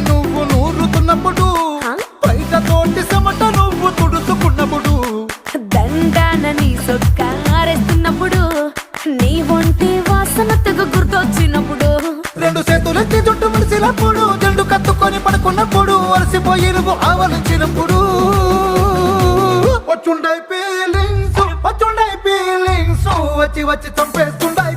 నువ్వు నూరుతున్నప్పుడు బయట తోటి చెమట నువ్వు తుడుచుకున్నప్పుడు దండాన నీ సొక్కారేస్తున్నప్పుడు నీ ఒంటి వాసన తెగ గుర్తొచ్చినప్పుడు రెండు చేతులెత్తి జుట్టు ముడిసినప్పుడు జల్లు కత్తుకొని పడుకున్నప్పుడు అలసిపోయి నువ్వు ఆవలించినప్పుడు వచ్చుండై ఫీలింగ్స్ వచ్చి వచ్చి చంపేస్తుండై